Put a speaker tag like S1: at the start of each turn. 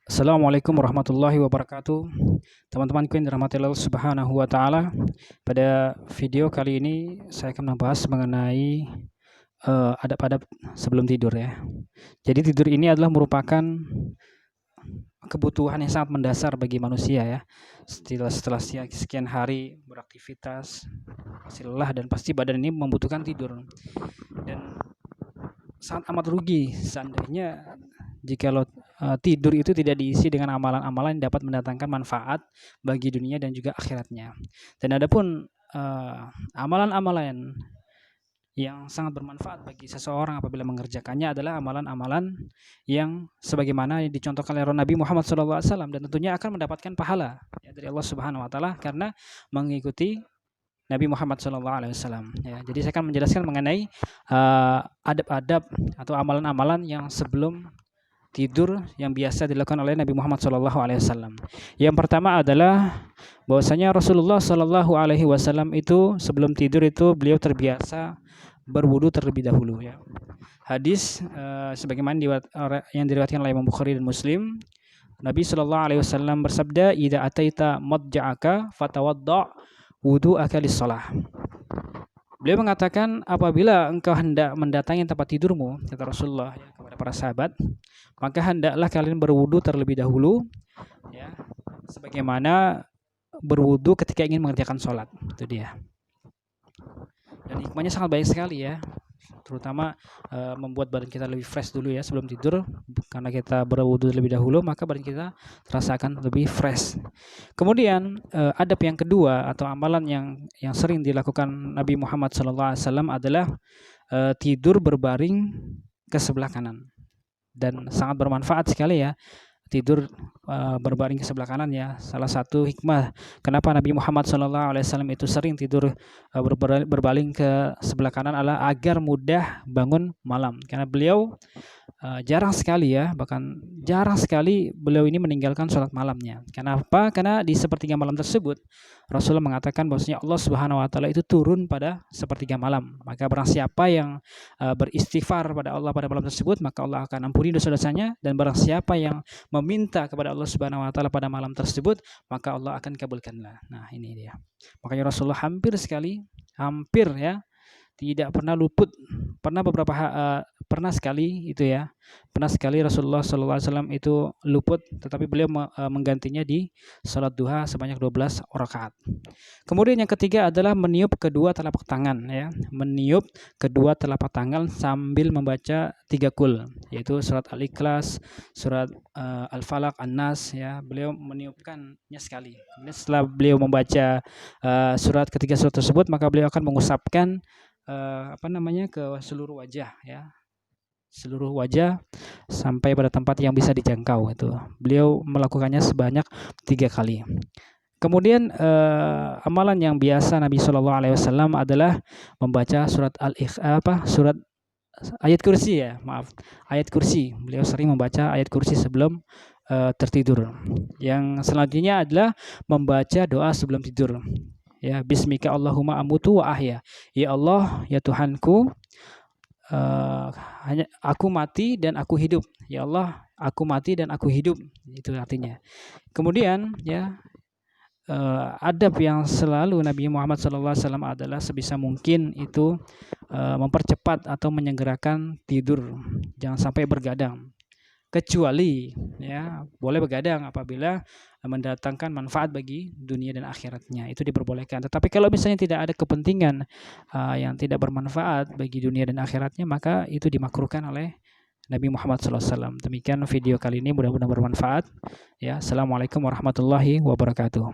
S1: Assalamualaikum warahmatullahi wabarakatuh. Teman-temanku yang dirahmati Allah Subhanahu wa taala. Pada video kali ini saya akan membahas mengenai adab-adab sebelum tidur ya. Jadi tidur ini adalah merupakan kebutuhan yang sangat mendasar bagi manusia ya. Setelah sekian hari beraktivitas, pasti lelah dan pasti badan ini membutuhkan tidur. Dan sangat amat rugi seandainya jikalau tidur itu tidak diisi dengan amalan-amalan yang dapat mendatangkan manfaat bagi dunia dan juga akhiratnya. Dan adapun amalan-amalan yang sangat bermanfaat bagi seseorang apabila mengerjakannya adalah amalan-amalan yang sebagaimana yang dicontohkan oleh Nabi Muhammad SAW, dan tentunya akan mendapatkan pahala ya, dari Allah Subhanahu Wa Taala karena mengikuti Nabi Muhammad SAW. Ya, jadi saya akan menjelaskan mengenai adab-adab atau amalan-amalan yang sebelum tidur yang biasa dilakukan oleh Nabi Muhammad SAW. Yang pertama adalah bahwasanya Rasulullah SAW itu sebelum tidur itu beliau terbiasa berwudu terlebih dahulu ya. Hadis sebagaimana yang diriwayatkan oleh Imam Bukhari dan Muslim, Nabi SAW bersabda, "Idza ataita madja'aka fatawadda' wudu'aka lis-shalah." Beliau mengatakan, apabila engkau hendak mendatangi tempat tidurmu, kata Rasulullah ya, kepada para sahabat, maka hendaklah kalian berwudu terlebih dahulu ya, sebagaimana berwudu ketika ingin mengerjakan sholat. Itu dia. Dan hikmahnya sangat baik sekali ya, terutama membuat badan kita lebih fresh dulu ya sebelum tidur. Karena kita berwudu terlebih dahulu, maka badan kita terasakan lebih fresh. Kemudian adab yang kedua atau amalan yang sering dilakukan Nabi Muhammad SAW adalah tidur berbaring ke sebelah kanan, dan sangat bermanfaat sekali ya tidur berbaring ke sebelah kanan ya. Salah satu hikmah kenapa Nabi Muhammad SAW itu sering tidur berbaring ke sebelah kanan adalah agar mudah bangun malam, karena beliau jarang sekali ya, bahkan jarang sekali beliau ini meninggalkan sholat malamnya. Kenapa? Karena di sepertiga malam tersebut Rasulullah mengatakan bahwasanya Allah Subhanahu Wa Taala itu turun pada sepertiga malam. Maka barang siapa yang beristighfar pada Allah pada malam tersebut, maka Allah akan ampuni dosa-dosanya. Dan barang siapa yang meminta kepada Allah Subhanahu Wa Taala pada malam tersebut, maka Allah akan kabulkanlah. Nah, ini dia. Makanya Rasulullah hampir ya, tidak pernah luput. Pernah sekali Rasulullah SAW itu luput, tetapi beliau menggantinya di salat duha sebanyak 12 rakaat. Kemudian yang ketiga adalah meniup kedua telapak tangan ya, meniup kedua telapak tangan sambil membaca 3 qul, yaitu surat Al-Ikhlas, surat Al-Falaq, An-Nas ya. Beliau meniupkannya sekali. Kemudian setelah beliau membaca ketiga surat tersebut, maka beliau akan mengusapkan ke seluruh wajah ya, seluruh wajah sampai pada tempat yang bisa dijangkau. Itu beliau melakukannya sebanyak 3 kali. Kemudian amalan yang biasa Nabi SAW adalah membaca surat ayat kursi ya, ayat kursi. Beliau sering membaca ayat kursi sebelum tertidur. Yang selanjutnya adalah membaca doa sebelum tidur ya, bismika Allahumma amutu wa ahya. Ya Allah, ya Tuhanku, hanya aku mati dan aku hidup. Ya Allah, aku mati dan aku hidup. Itu artinya. Kemudian ya, adab yang selalu Nabi Muhammad SAW adalah sebisa mungkin itu mempercepat atau menyegerakan tidur. Jangan sampai bergadang. Kecuali ya boleh begadang apabila mendatangkan manfaat bagi dunia dan akhiratnya, itu diperbolehkan. Tetapi kalau misalnya tidak ada kepentingan yang tidak bermanfaat bagi dunia dan akhiratnya, maka itu dimakruhkan oleh Nabi Muhammad SAW. Demikian video kali ini, mudah-mudahan bermanfaat ya. Assalamualaikum warahmatullahi wabarakatuh.